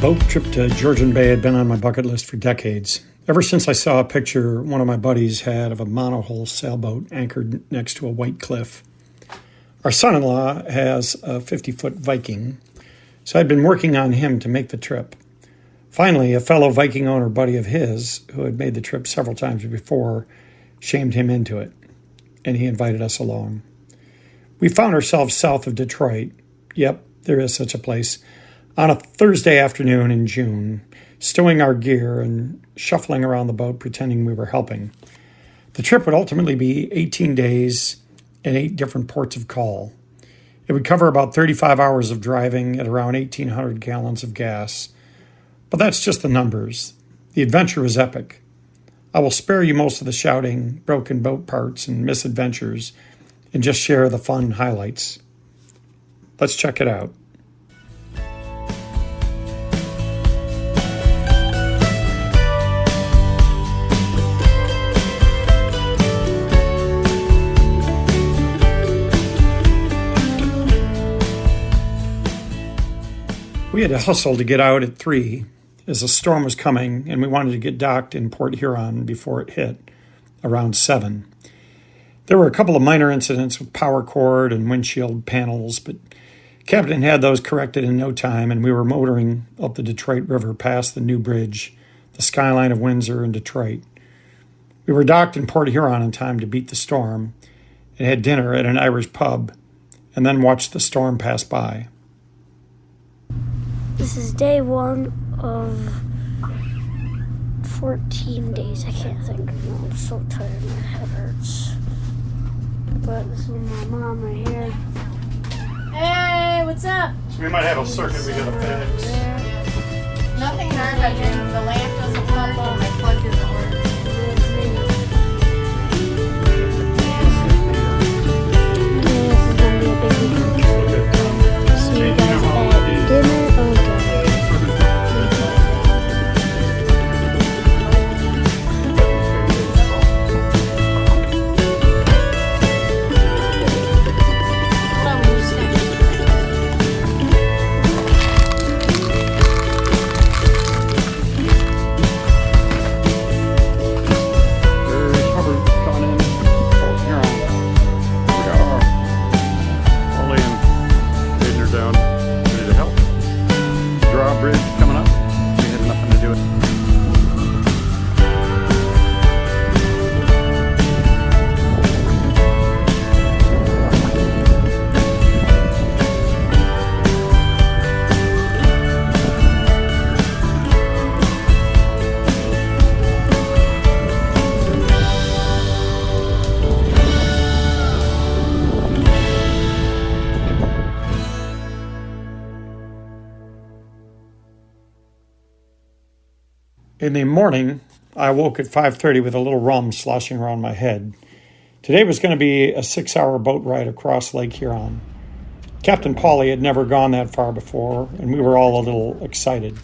boat trip to Georgian Bay had been on my bucket list for decades. Ever since I saw a picture one of my buddies had of a monohull sailboat anchored next to a white cliff. Our son-in-law has a 50-foot Viking, so I'd been working on him to make the trip. Finally, a fellow Viking owner buddy of his, who had made the trip several times before, shamed him into it, and he invited us along. We found ourselves south of Detroit. Yep, there is such a place. On a Thursday afternoon in June, stowing our gear and shuffling around the boat pretending we were helping. The trip would ultimately be 18 days and 8 different ports of call. It would cover about 35 hours of driving at around 1,800 gallons of gas. But that's just the numbers. The adventure is epic. I will spare you most of the shouting, broken boat parts, and misadventures, and just share the fun highlights. Let's check it out. We had to hustle to get out at 3 as a storm was coming, and we wanted to get docked in Port Huron before it hit, around 7. There were a couple of minor incidents with power cord and windshield panels, but Captain had those corrected in no time, and we were motoring up the Detroit River past the new bridge, the skyline of Windsor and Detroit. We were docked in Port Huron in time to beat the storm and had dinner at an Irish pub, and then watched the storm pass by. This is day 1 of 14 days. I can't think. I'm so tired. My head hurts. But this is my mom right here. Hey, what's up? So we might have a circuit we gotta fix. Nothing in our bedroom. The lamp doesn't come on. My plug doesn't work. This is gonna be a big weekend. See you guys at dinner. In the morning, I awoke at 5:30 with a little rum sloshing around my head. Today was going to be a 6-hour boat ride across Lake Huron. Captain Pauly had never gone that far before, and we were all a little excited.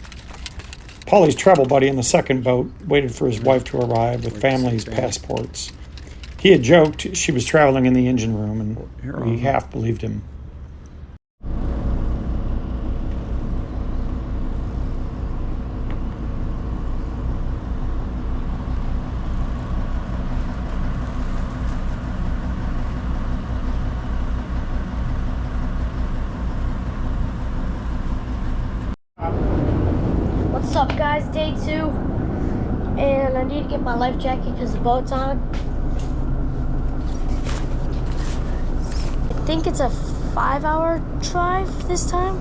Pauly's travel buddy in the second boat waited for his wife to arrive with family's passports. He had joked she was traveling in the engine room, and we half believed him. What's up, guys? Day 2, and I need to get my life jacket because the boat's on. I think it's a 5-hour drive this time,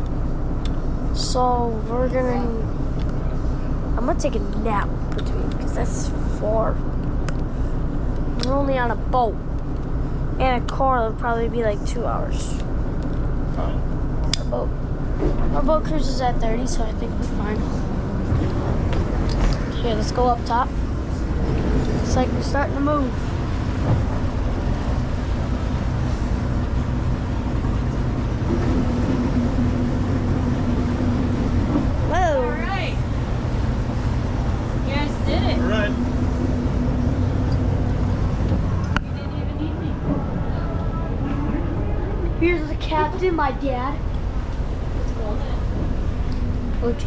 so I'm gonna take a nap between because that's 4. We're only on a boat, and a car will probably be like 2 hours. Our boat cruises at 30, so I think we're fine. Here, let's go up top. Looks like we're starting to move. Whoa! All right. You guys did it. All right. You didn't even need me. Here's the captain, my dad. It's golden. OG.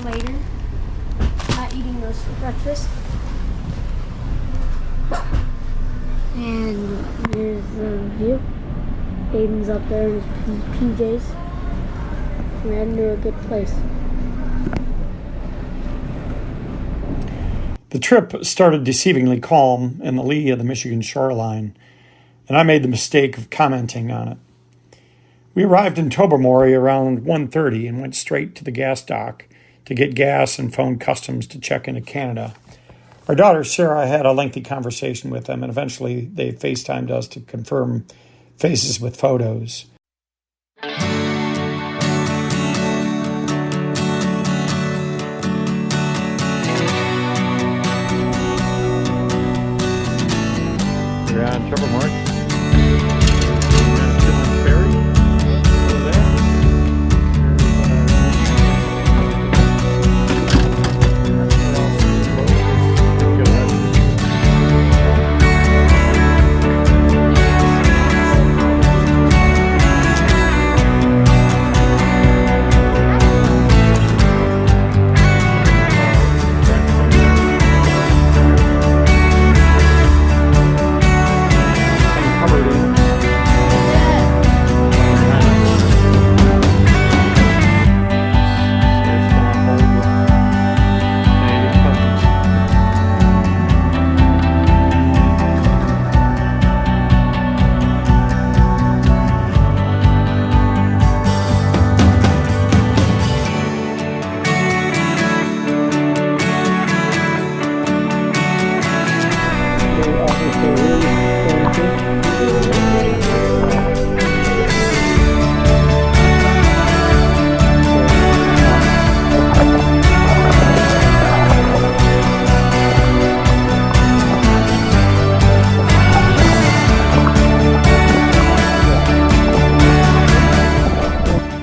later. Not eating those for breakfast. And there's the view. Hayden's up there in his PJs. We're heading to a good place. The trip started deceivingly calm in the lee of the Michigan shoreline, and I made the mistake of commenting on it. We arrived in Tobermory around 1:30 and went straight to the gas dock to get gas and phoned customs to check into Canada. Our daughter Sarah had a lengthy conversation with them, and eventually they FaceTimed us to confirm faces with photos. We're on Cheboygan. Parry.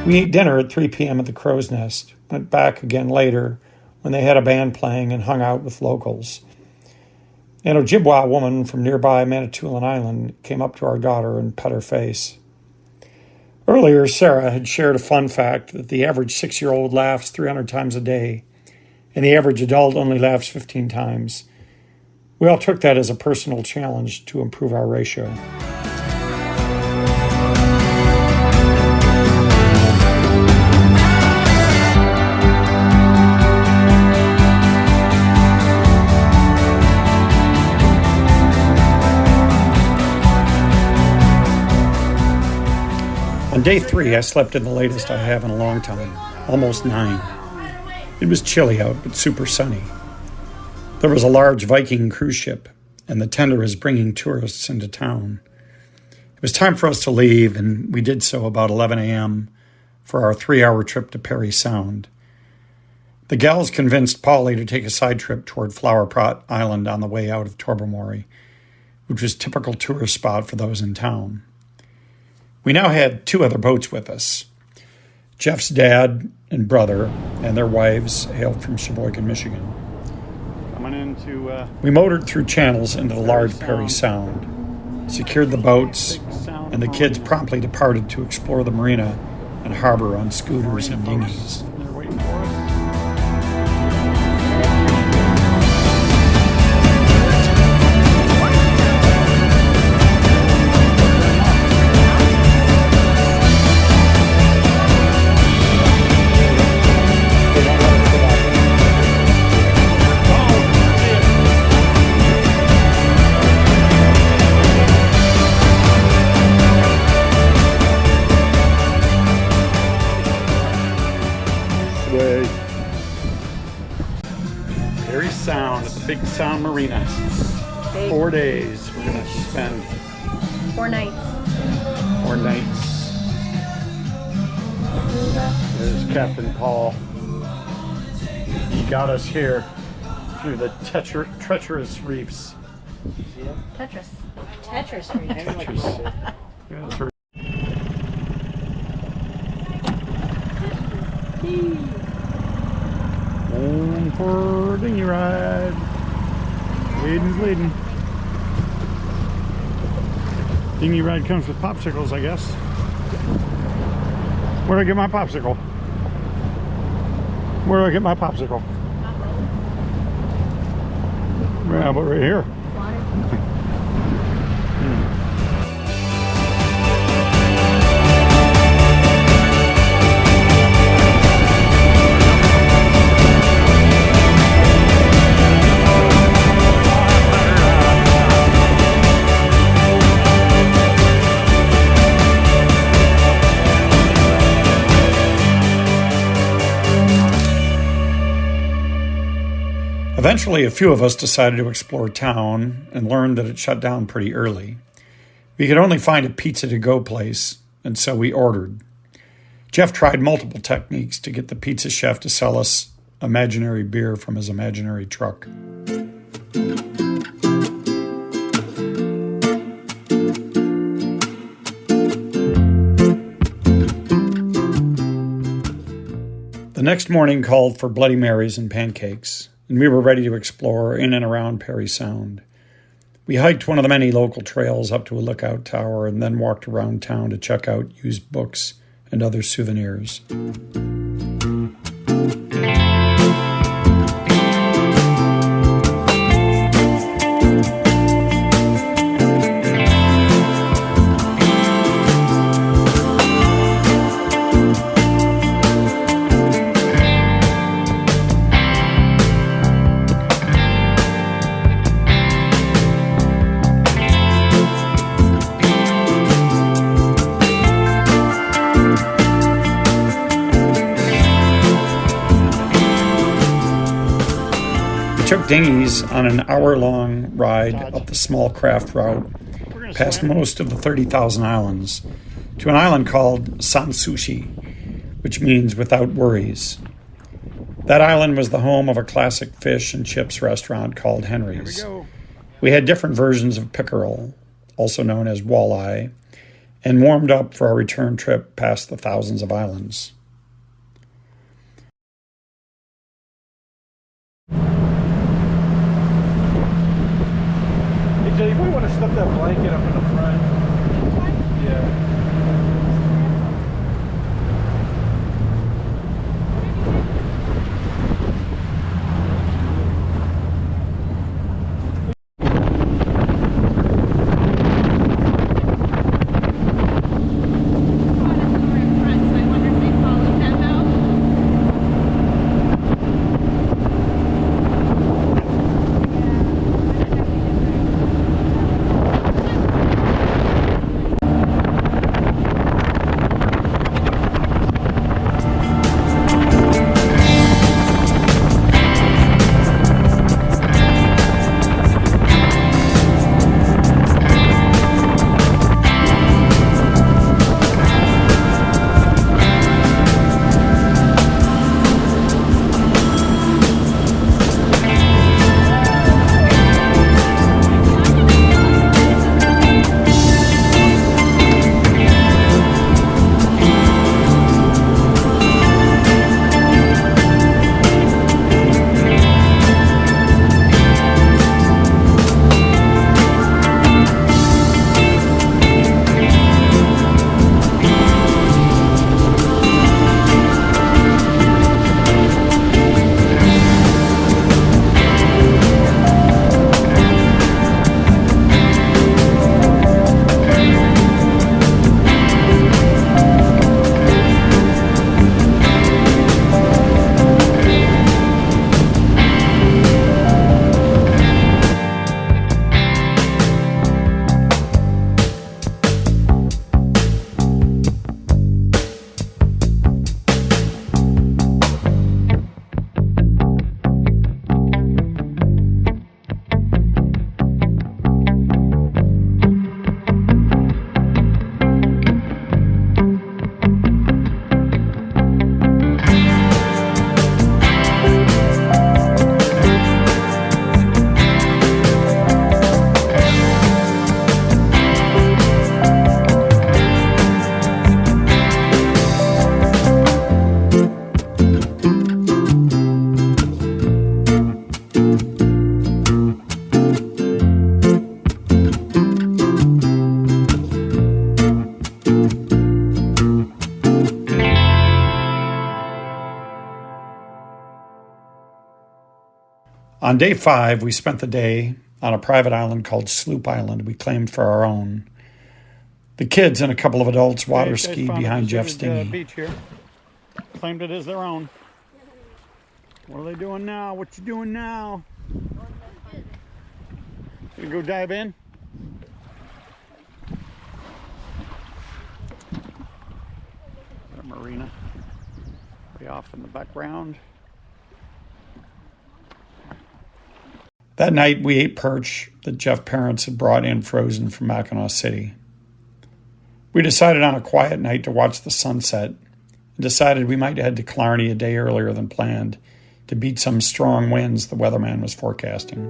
We ate dinner at 3 p.m. at the Crow's Nest, went back again later when they had a band playing and hung out with locals. An Ojibwa woman from nearby Manitoulin Island came up to our daughter and pet her face. Earlier, Sarah had shared a fun fact that the average 6-year-old laughs 300 times a day, and the average adult only laughs 15 times. We all took that as a personal challenge to improve our ratio. On day 3, I slept in the latest I have in a long time, almost 9. It was chilly out, but super sunny. There was a large Viking cruise ship, and the tender was bringing tourists into town. It was time for us to leave, and we did so about 11 a.m. for our 3-hour trip to Parry Sound. The gals convinced Polly to take a side trip toward Flower Pot Island on the way out of Tobermory, which was a typical tourist spot for those in town. We now had 2 other boats with us. Jeff's dad and brother and their wives hailed from Cheboygan, Michigan. We motored through channels into the large Parry Sound, secured the boats, and the kids promptly departed to explore the marina and harbor on scooters and dinghies. They're waiting for us. Parry Sound at the Big Sound Marina. 4 days we're going to spend. 4 nights. 4 nights. There's Captain Paul. He got us here through the treacherous reefs. Tetris. Tetris reef. Tetris. Yeah, that's right. Home for dinghy ride. Hayden's leading. Dinghy ride comes with popsicles, I guess. Where'd I get my popsicle? Where do I get my popsicle? Yeah, but right here. Eventually, a few of us decided to explore town and learned that it shut down pretty early. We could only find a pizza to go place, and so we ordered. Jeff tried multiple techniques to get the pizza chef to sell us imaginary beer from his imaginary truck. The next morning called for Bloody Marys and pancakes, and we were ready to explore in and around Parry Sound. We hiked one of the many local trails up to a lookout tower and then walked around town to check out used books and other souvenirs. Took dinghies on an hour-long ride up the small craft route, past most of the 30,000 islands, to an island called Sanssouci, which means without worries. That island was the home of a classic fish and chips restaurant called Henry's. We had different versions of pickerel, also known as walleye, and warmed up for our return trip past the thousands of islands. You might want to slip that blanket up in the front. Yeah. On day 5, we spent the day on a private island called Sloop Island we claimed for our own. The kids and a couple of adults water skied behind Jeff's dinghy. Beach here. Claimed it as their own. What are they doing now? What you doing now? Gonna go dive in? A marina way off in the background. That night, we ate perch that Jeff's parents had brought in frozen from Mackinac City. We decided on a quiet night to watch the sunset and decided we might head to Killarney a day earlier than planned to beat some strong winds the weatherman was forecasting.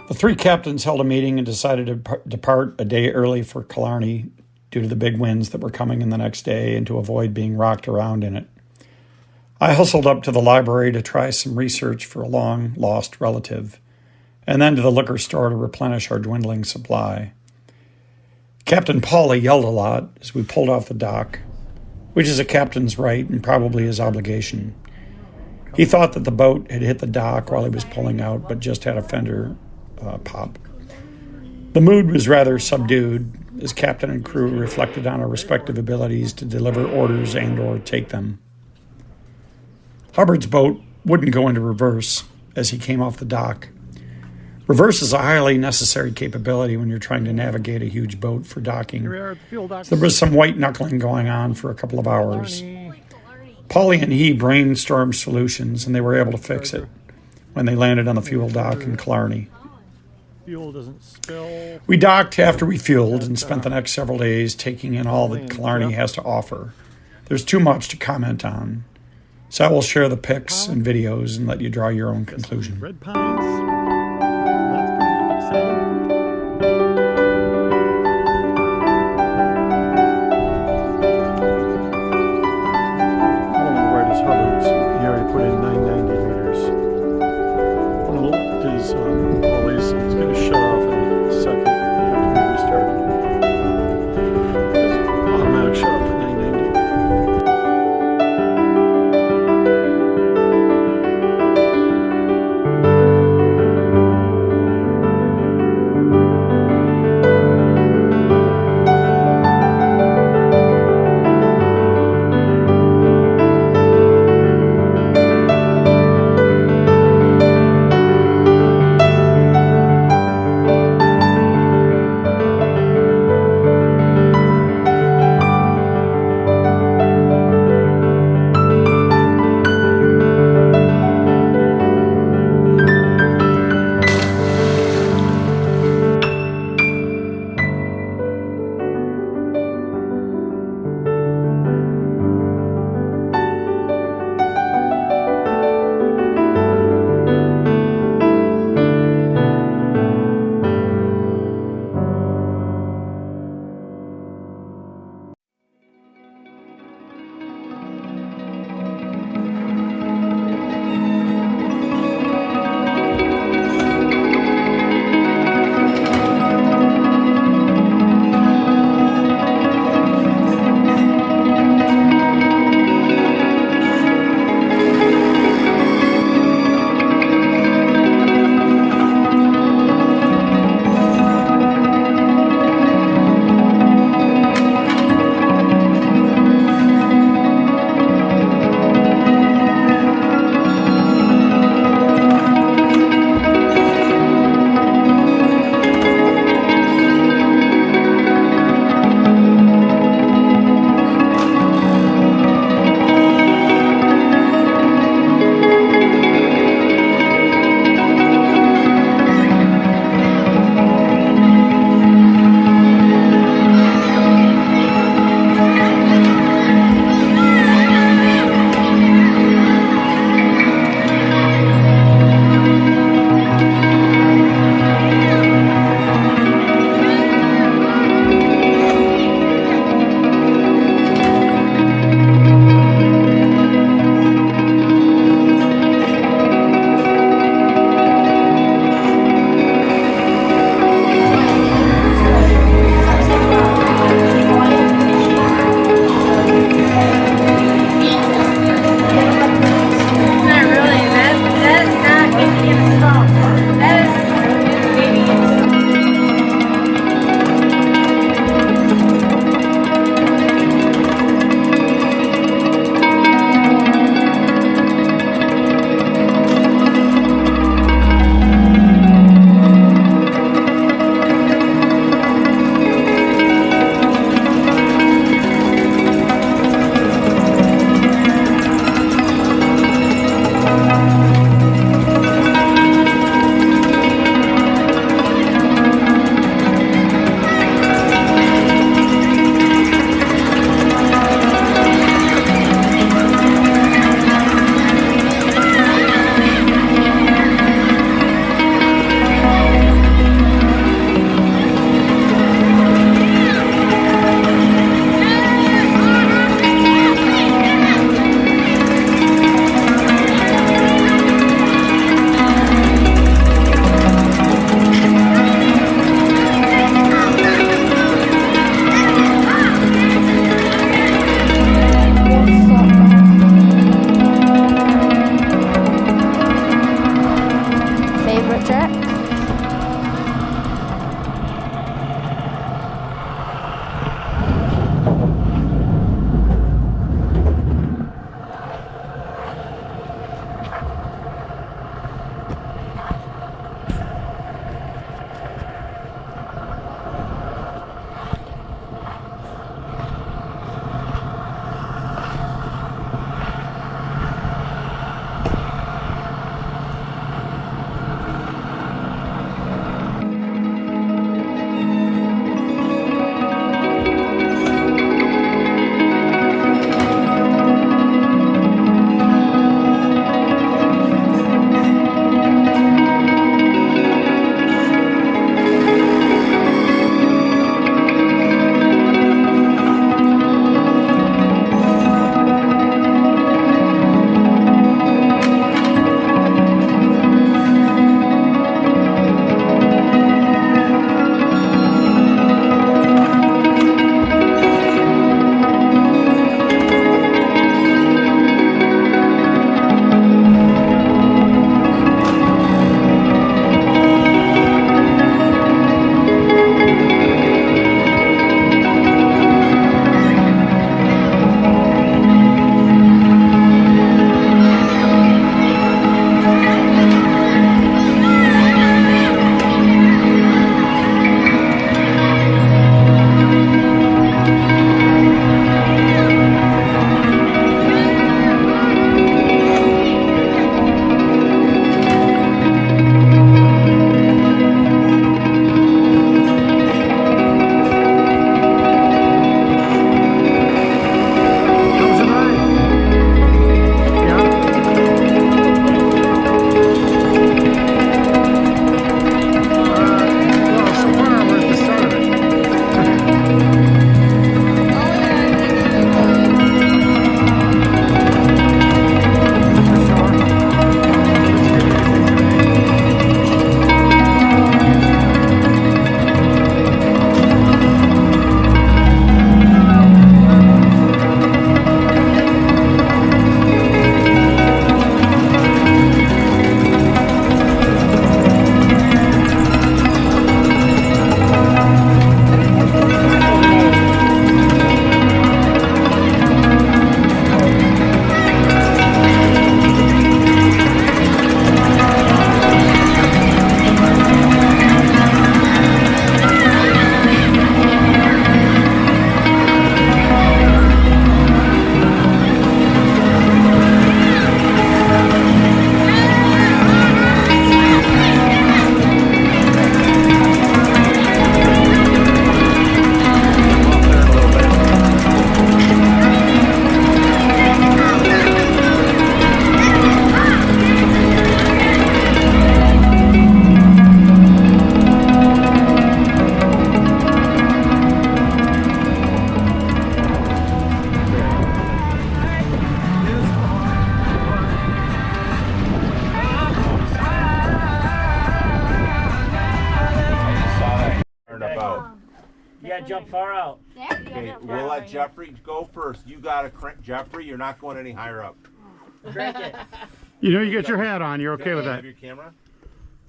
The 3 captains held a meeting and decided to depart a day early for Killarney due to the big winds that were coming in the next day and to avoid being rocked around in it. I hustled up to the library to try some research for a long-lost relative, and then to the liquor store to replenish our dwindling supply. Captain Pauly yelled a lot as we pulled off the dock, which is a captain's right and probably his obligation. He thought that the boat had hit the dock while he was pulling out, but just had a fender pop. The mood was rather subdued as captain and crew reflected on our respective abilities to deliver orders and or take them. Hubbard's boat wouldn't go into reverse as he came off the dock. Reverse is a highly necessary capability when you're trying to navigate a huge boat for docking. Here we are at the fuel docks. So there was some white knuckling going on for a couple of hours. Pauly and he brainstormed solutions and they were able to fix it when they landed on the fuel dock in Killarney. Fuel doesn't spill. We docked after we fueled and spent the next several days taking in all that Killarney has to offer. There's too much to comment on, so I will share the pics and videos and let you draw your own conclusion. Red pines. That's pretty exciting. Where does Hubbard's? He already put in 990 liters. I'm gonna look at his pulleys. It's gonna shut off in a second. You have to restart. Automatic shut off at 990. gotta jump far out. Okay, we'll let Jeffrey go first. You gotta crank, Jeffrey. You're not going any higher up. Crank it. You know you get your hat on. You're okay with Have that. your camera.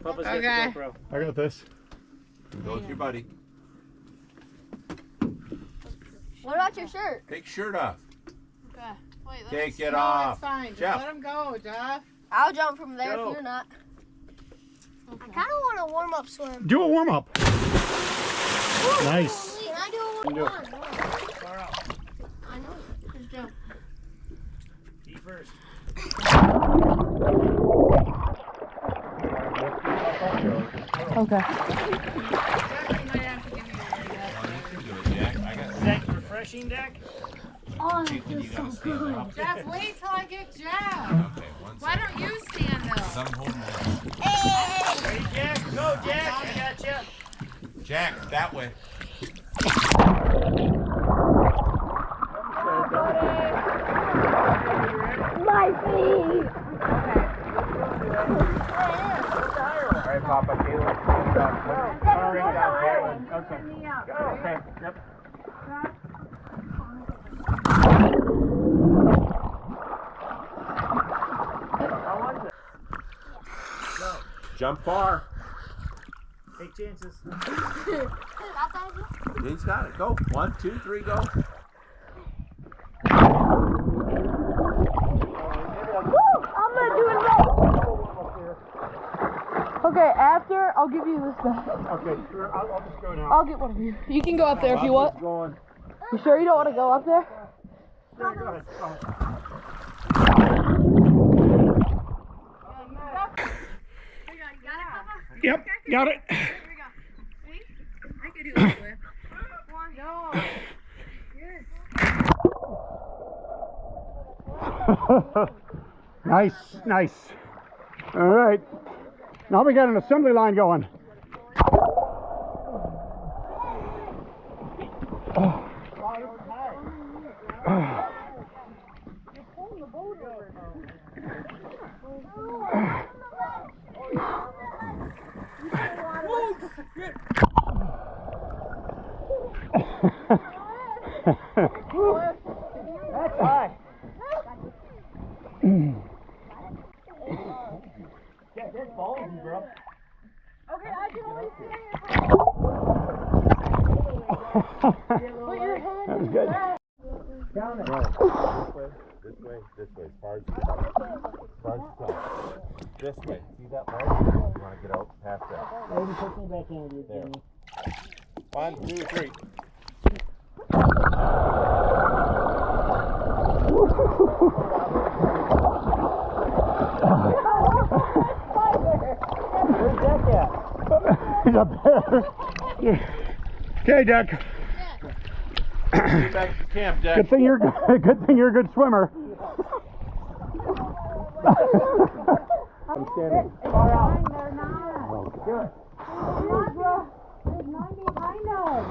Papa's got Okay. the GoPro. I got this. Go with your buddy. What about your shirt? Take shirt off. Okay. Wait, let Take me, it no, off. It's fine. Just Jeff. let him go, Jeff. I'll jump from there Go. if you're not. Okay. I kind of want a warm-up swim. Do a warm up. Nice. Can I do a warm-up? Far out. I know. Just jump. Feet first. Okay. Is that refreshing deck? Oh, that feels so good. Jeff, wait till I get Jeff. Okay, one Why don't you stand up? I'm holding this. Hey! Ready, Jack? Go, Jack. I got you. Jack, that way. My feet! All right, Papa, Caleb. Okay. Yep. Jump far. Take chances. He's got it. Go. 1, 2, 3, go. I'm gonna do it right. Okay, after, I'll give you this back. Okay, sure. I'll just go now. I'll get one of you. You can go up there if you want. Going. You sure you don't want to go up there? Yeah, go ahead. Yep, got it. Nice, nice. All right. Now we got an assembly line going. That's high. Yeah, there's balls, bro. Okay, I can only see That was good. Down it. This way, as far as you can. As far as you can. This way. See that ledge? You want to get out past that. Maybe push me back in with you, There. Jimmy. 1, 2, 3. Where's Jack at? He's up there. Yeah. Okay, Jack. Get back to camp, Jack. Good thing you're a good swimmer. I'm standing. Far out. Good. There's 90 behind us.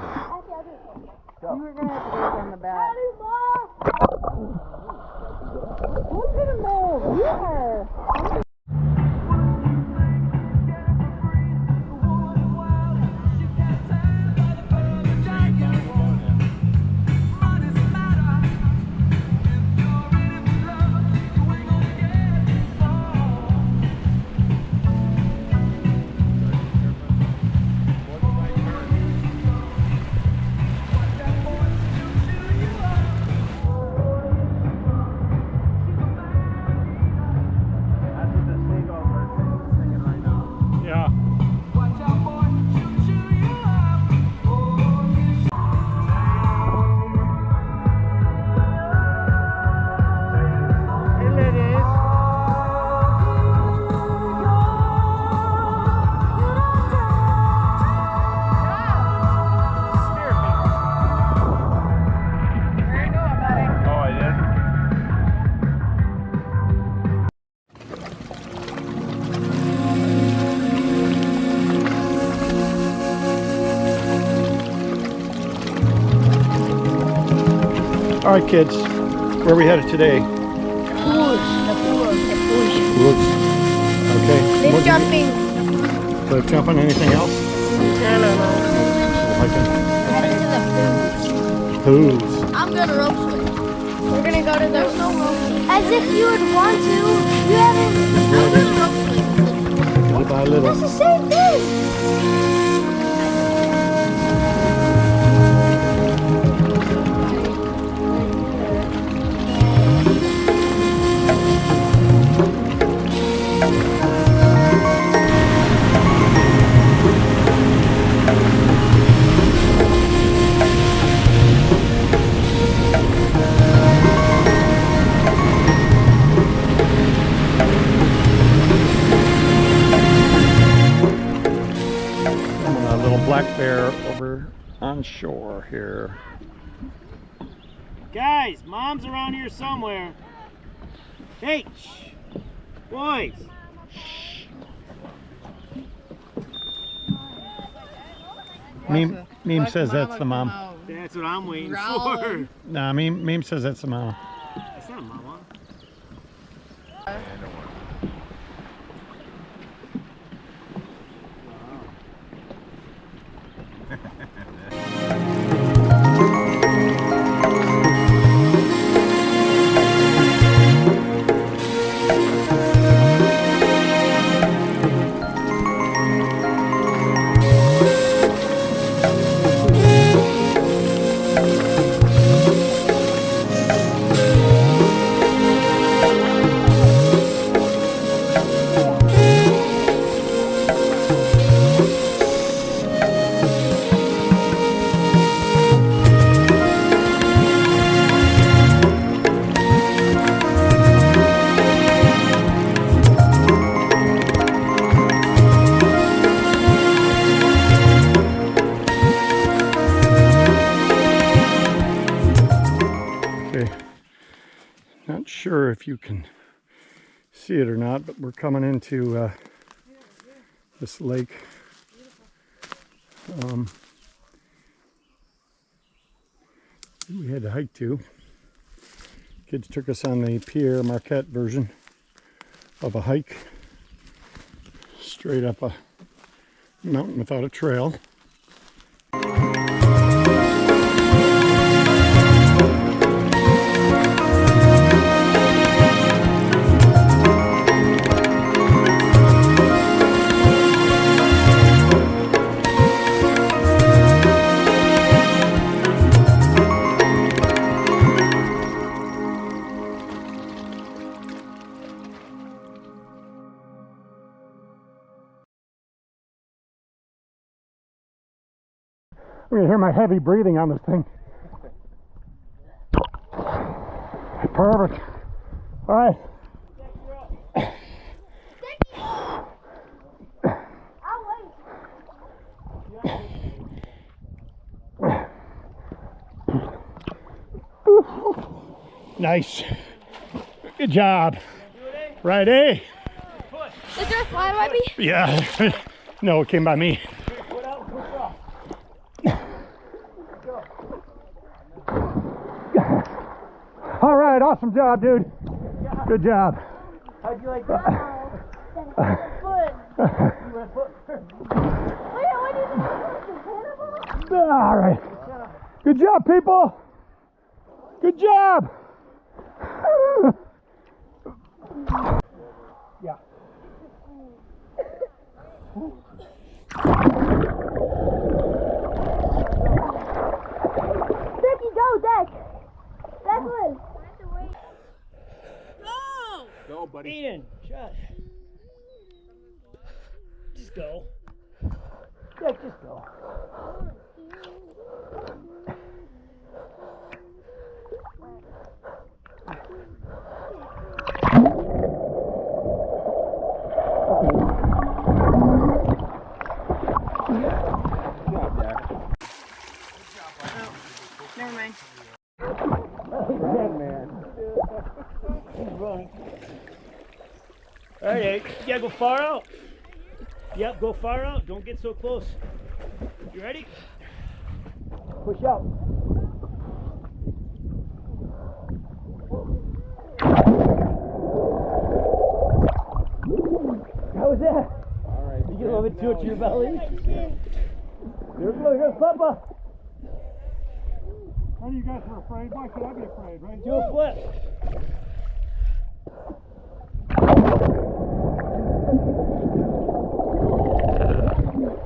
You were going to have to go on the back. Who's going to move? Here. Yeah. Here it is. Where you going, buddy? Oh, I did? All right, kids. Where are we headed today? Woods. Okay. Cliff What- jumping. Cliff jumping. Anything else? I don't know. Hiking. Headed to the Who's? I'm gonna rope swim. We're gonna go to there's no rope. As if you would want to. You haven't. I'm gonna rope swim. Little by little. That's the same thing. A little black bear over on shore here. Guys, mom's around here somewhere. Hey, shh. Boys. Meme says that's the mom. That's what I'm waiting for. Nah, Meme says that's the mom. That's not mama. Not sure if you can see it or not, but we're coming into this lake. We had to hike to. Kids took us on the Pierre Marquette version of a hike straight up a mountain without a trail. You can hear my heavy breathing on this thing. Perfect. All right. Nice. Good job. Right, eh? Is there a fly by me? Yeah. No, it came by me. All right, awesome job, dude. Good job. How'd you like that? All right. Good job, people. Good job. Yeah. Becky, go, Deck. Declan. Go, buddy. Ian, shut. Just go. Deck, just go. Never mind. Alright, you gotta go far out. Yep, go far out. Don't get so close. You ready? Push out. How was that? Alright. You get a little bit too much to your belly? There we go, here's Papa. None of you guys were afraid. Why should I be afraid, right? Do a flip.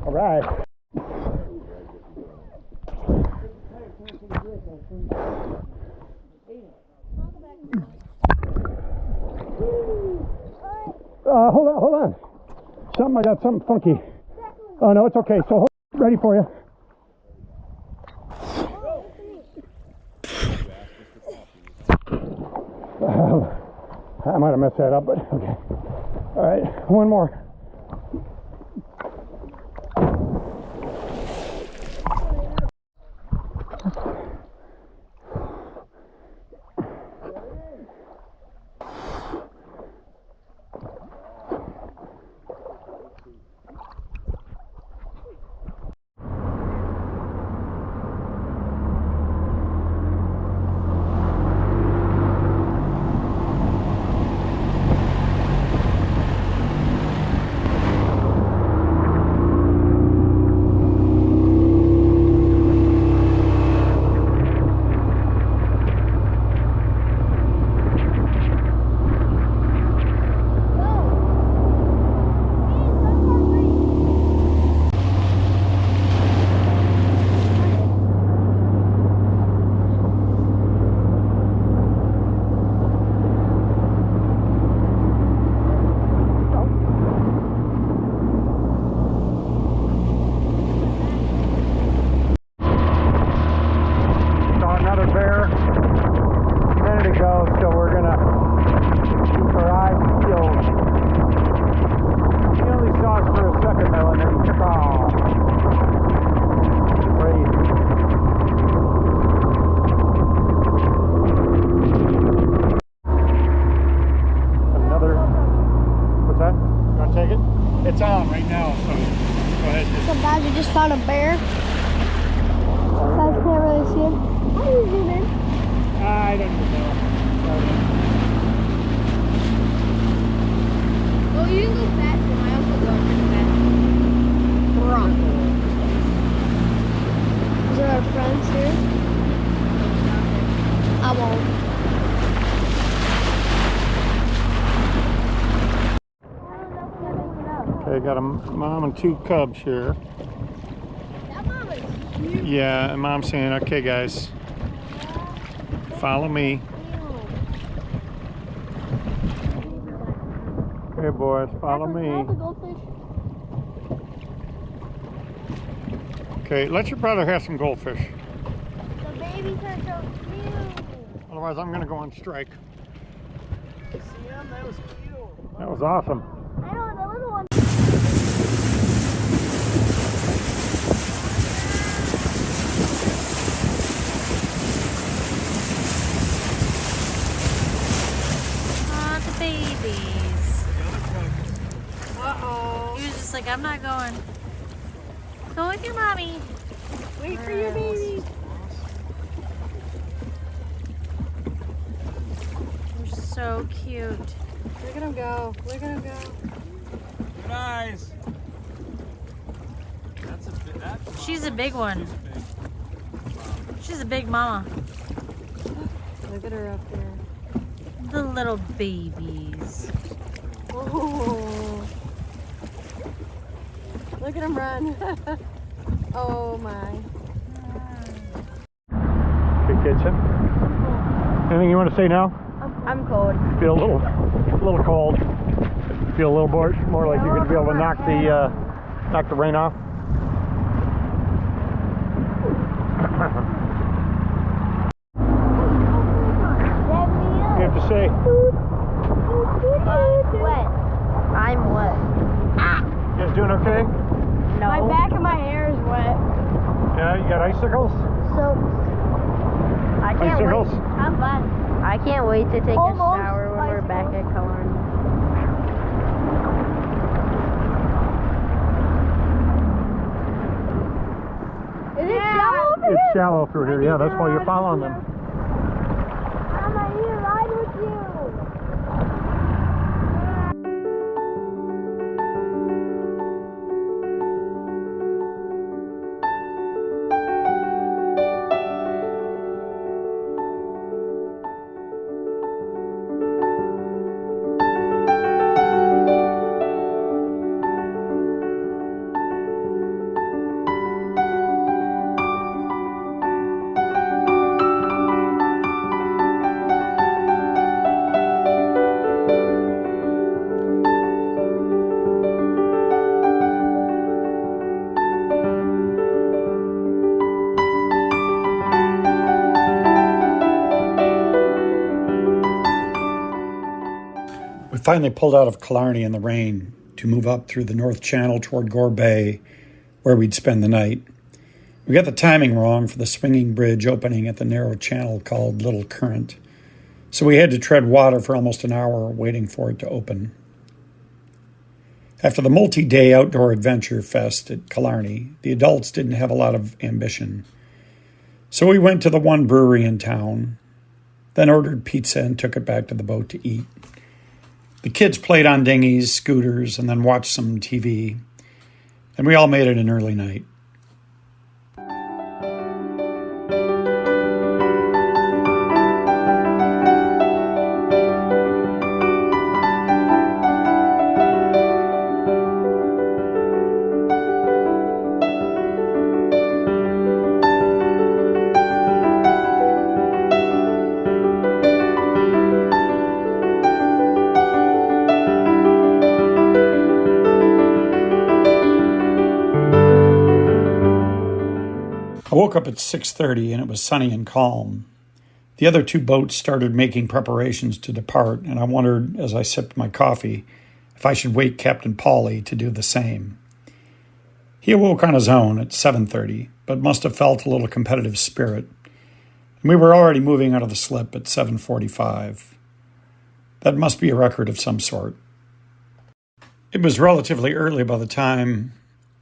All right. Hold on. I got something funky. Oh no, it's okay. So ready for you. I might have messed that up, but okay. All right, one more. It's on right now, so go ahead. So guys, we just found a bear. Guys can't really see him. How do you zoom in? I don't even know. Oh, you can go faster. I also go really fast. Run. Is there our friends here? I won't. Okay, got a mom and two cubs here. That mom is cute. Yeah, and mom's saying, okay guys, follow me. Okay boys, follow me. Okay, let your brother have some goldfish. The babies are so cute. Otherwise I'm gonna go on strike. See him? That was cute. That was awesome. I know, the little one. The babies. Uh-oh. He was just like, I'm not going. Go with your mommy. Wait for your baby. They're so cute. Look at him go. Look at him go. Good eyes. She's a big one. She's a big mama. Look at her up there. The little babies. Oh. Look at him run. Oh my. Good kitchen. Anything you want to say now? I'm cold. Feel a little cold. Feel a little more like you're going to be able to knock the rain off. You have to say. Wet. I'm wet. You guys doing okay? No. My back of my hair is wet. Yeah, you got icicles? So I can't Icicles? wait. I'm fine. I can't wait to take Almost a shower when we're back at Killarney. Is it shallow over It's shallow through here. Yeah, that's why you're following them. I'm ready to ride with you. finally pulled out of Killarney in the rain to move up through the North Channel toward Gore Bay, where we'd spend the night. We got the timing wrong for the swinging bridge opening at the narrow channel called Little Current, so we had to tread water for almost an hour waiting for it to open. After the multi-day outdoor adventure fest at Killarney, the adults didn't have a lot of ambition. So we went to the one brewery in town, then ordered pizza and took it back to the boat to eat. The kids played on dinghies, scooters, and then watched some TV, and we all made it an early night. I woke up at 6:30 and it was sunny and calm. The other two boats started making preparations to depart, and I wondered as I sipped my coffee if I should wake Captain Pauly to do the same. He awoke on his own at 7:30, but must have felt a little competitive spirit, and we were already moving out of the slip at 7:45. That must be a record of some sort. It was relatively early by the time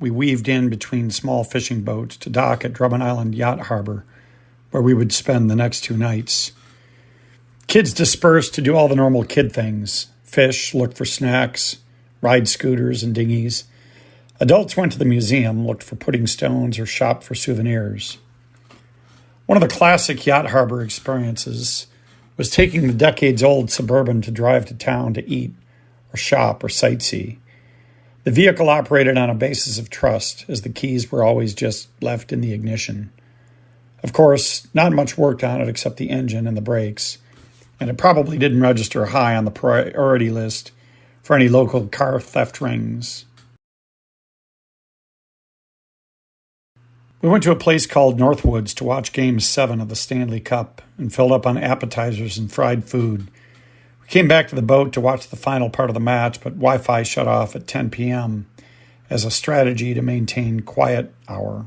we weaved in between small fishing boats to dock at Drummond Island Yacht Harbor, where we would spend the next 2 nights. Kids dispersed to do all the normal kid things: fish, look for snacks, ride scooters and dinghies. Adults went to the museum, looked for pudding stones, or shopped for souvenirs. One of the classic Yacht Harbor experiences was taking the decades-old Suburban to drive to town to eat or shop or sightsee. The vehicle operated on a basis of trust, as the keys were always just left in the ignition. Of course, not much worked on it except the engine and the brakes, and it probably didn't register high on the priority list for any local car theft rings. We went to a place called Northwoods to watch Game 7 of the Stanley Cup and filled up on appetizers and fried food. We came back to the boat to watch the final part of the match, but Wi-Fi shut off at 10 p.m. as a strategy to maintain quiet hour.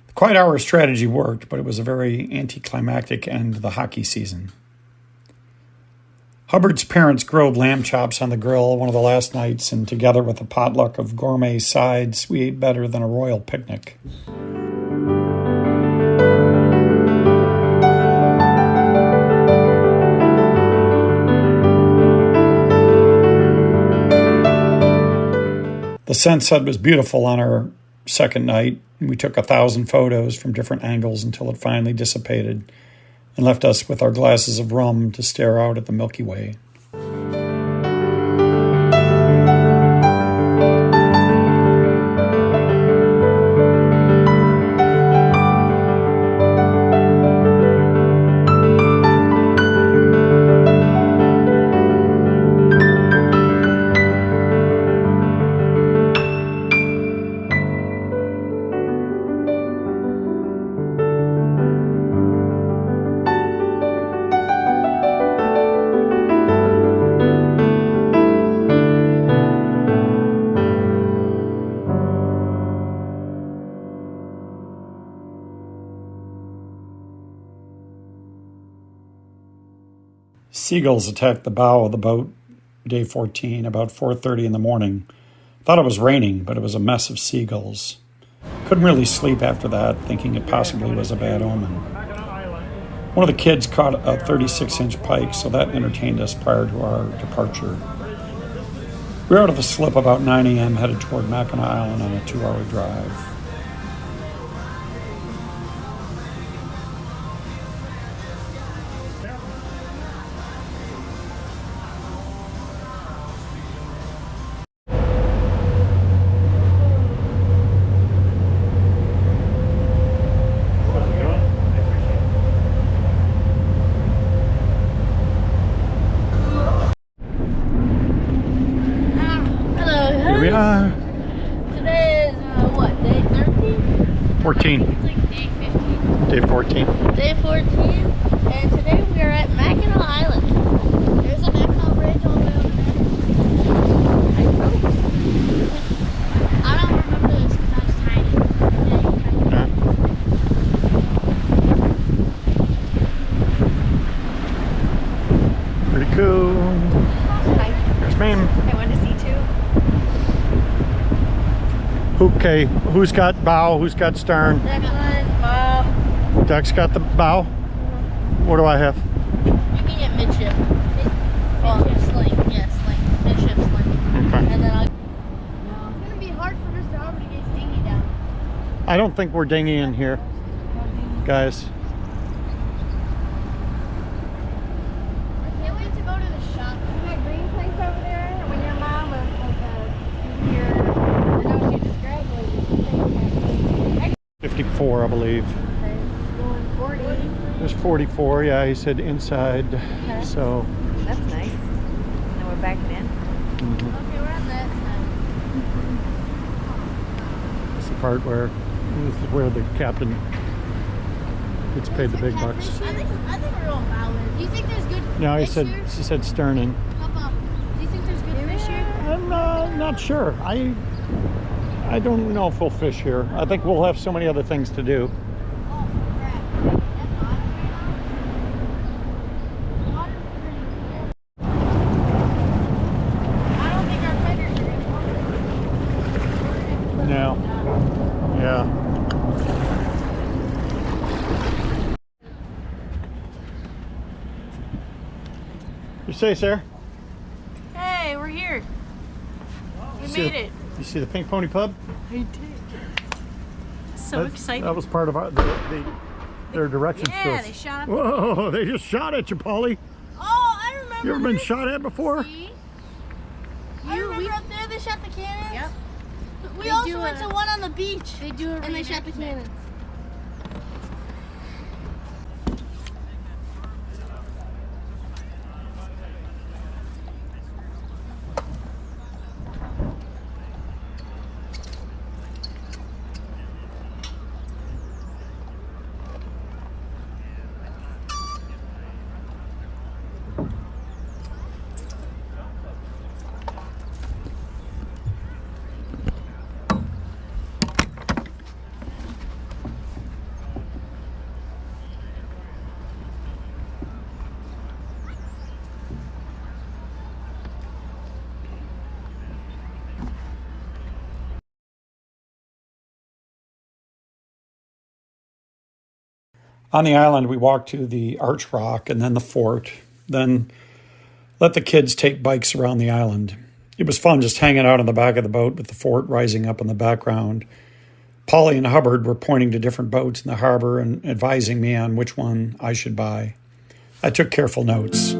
The quiet hour strategy worked, but it was a very anticlimactic end to the hockey season. Hubbard's parents grilled lamb chops on the grill one of the last nights, and together with a potluck of gourmet sides, we ate better than a royal picnic. The sunset was beautiful on our second night, and we took 1,000 photos from different angles until it finally dissipated and left us with our glasses of rum to stare out at the Milky Way. Seagulls attacked the bow of the boat, day 14, about 4:30 in the morning. Thought it was raining, but it was a mess of seagulls. Couldn't really sleep after that, thinking it possibly was a bad omen. One of the kids caught a 36-inch pike, so that entertained us prior to our departure. We were out of the slip about 9 a.m., headed toward Mackinac Island on a 2-hour drive. Today is, what, day 13? 14. It's like day 15. Day 14. Day 14, and today we are at Mackinac Island. There's a Mackinac Bridge all the way over there. Okay, who's got bow? Who's got stern? Deck's got the bow. What do I have? You can get midship. Sling. Yeah, sling. Midship sling. Okay. And then I'll... It's going to be hard for Mr. Hubbard to get his dinghy down. I don't think we're dinghying here, guys. I can't wait to go to the shop. See that green place over there? When your mom was like here, I know she just graduated. 54, I believe. Going 40. There's 44. Yeah, he said inside. Okay. So. That's nice. Now we're backing in. Mhm. Okay, we're on that side. It's the part where this is where the captain gets paid the big bucks. I think we're going bow. Do you think there's good No, fish here? she said sterning. Papa, do you think there's good fish here? I'm not sure. I don't know if we'll fish here. I think we'll have so many other things to do. Oh, crap. That's hot right now. The water's pretty clear. I don't think our fighters are going to No. Yeah. You say, Sarah? Hey, we're here. We made it. You see the Pink Pony Pub? I did. So excited. That was part of their directions to Yeah, us. they shot up. Whoa, they just shot at you, Polly. Oh, I remember. You ever been this. shot at before? See? I remember up there they shot the cannons. Yep. We They also do went to one on the beach. They do a and they shot the reenactment. cannons. On the island, we walked to the Arch Rock and then the fort, then let the kids take bikes around the island. It was fun just hanging out on the back of the boat with the fort rising up in the background. Polly and Hubbard were pointing to different boats in the harbor and advising me on which one I should buy. I took careful notes.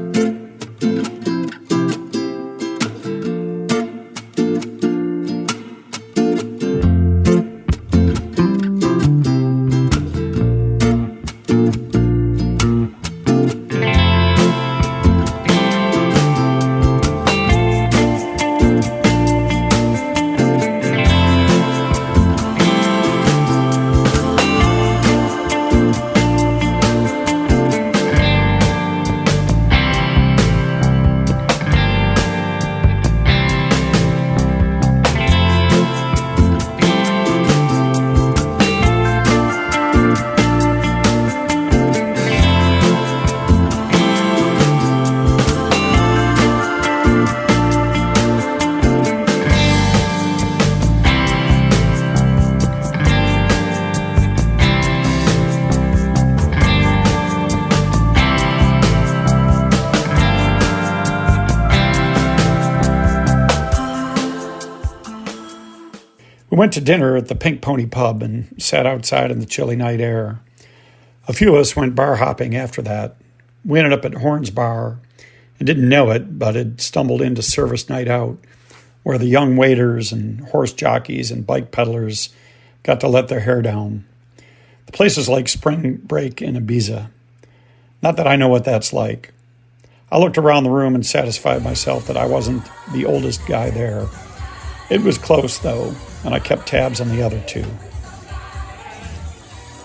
We went to dinner at the Pink Pony Pub and sat outside in the chilly night air. A few of us went bar hopping after that. We ended up at Horn's Bar and didn't know it, but had stumbled into Service Night Out, where the young waiters and horse jockeys and bike peddlers got to let their hair down. The place is like spring break in Ibiza. Not that I know what that's like. I looked around the room and satisfied myself that I wasn't the oldest guy there. It was close, though, and I kept tabs on the other two.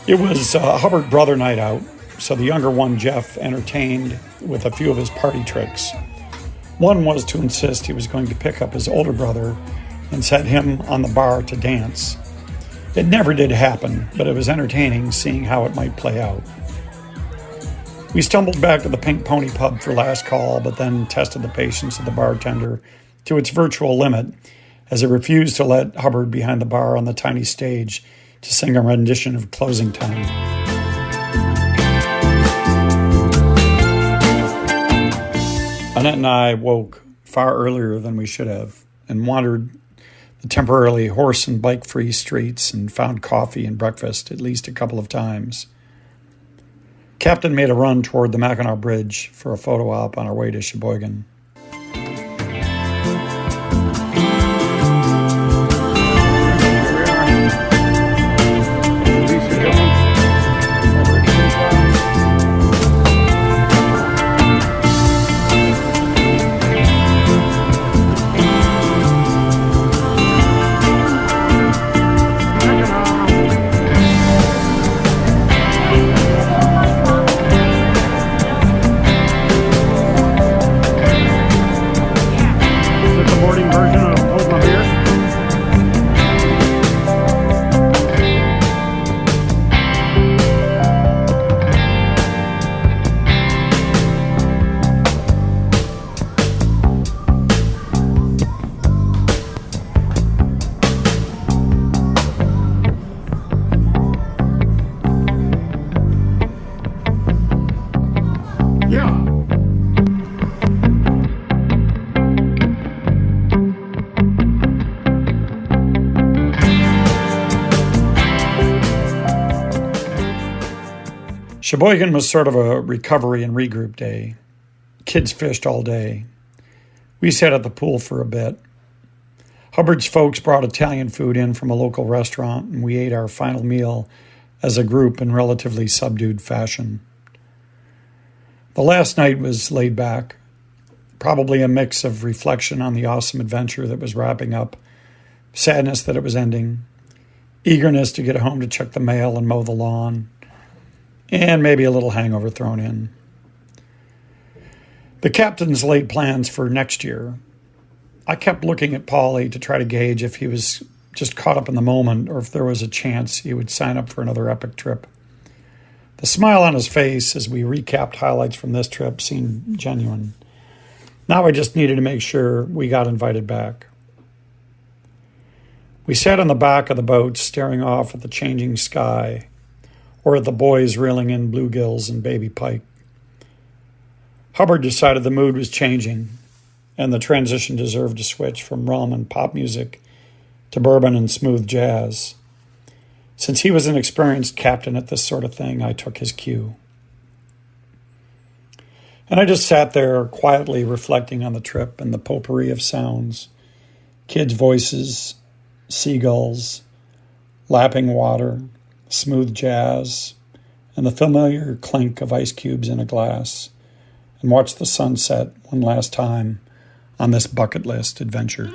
It was Hubbard Brother Night Out, so the younger one, Jeff, entertained with a few of his party tricks. One was to insist he was going to pick up his older brother and set him on the bar to dance. It never did happen, but it was entertaining seeing how it might play out. We stumbled back to the Pink Pony Pub for last call, but then tested the patience of the bartender to its virtual limit as it refused to let Hubbard behind the bar on the tiny stage to sing a rendition of Closing Time. Annette and I woke far earlier than we should have and wandered the temporarily horse and bike-free streets and found coffee and breakfast at least a couple of times. Captain made a run toward the Mackinac Bridge for a photo op on our way to Cheboygan. Cheboygan was sort of a recovery and regroup day. Kids fished all day. We sat at the pool for a bit. Hubbard's folks brought Italian food in from a local restaurant, and we ate our final meal as a group in relatively subdued fashion. The last night was laid back, probably a mix of reflection on the awesome adventure that was wrapping up, sadness that it was ending, eagerness to get home to check the mail and mow the lawn, and maybe a little hangover thrown in. The captains laid plans for next year. I kept looking at Paulie to try to gauge if he was just caught up in the moment or if there was a chance he would sign up for another epic trip. The smile on his face as we recapped highlights from this trip seemed genuine. Now I just needed to make sure we got invited back. We sat on the back of the boat staring off at the changing sky, or at the boys reeling in bluegills and baby pike. Hubbard decided the mood was changing, and the transition deserved to switch from rum and pop music to bourbon and smooth jazz. Since he was an experienced captain at this sort of thing, I took his cue. And I just sat there quietly reflecting on the trip and the potpourri of sounds, kids' voices, seagulls, lapping water, smooth jazz, and the familiar clink of ice cubes in a glass, and watched the sun set one last time on this bucket list adventure.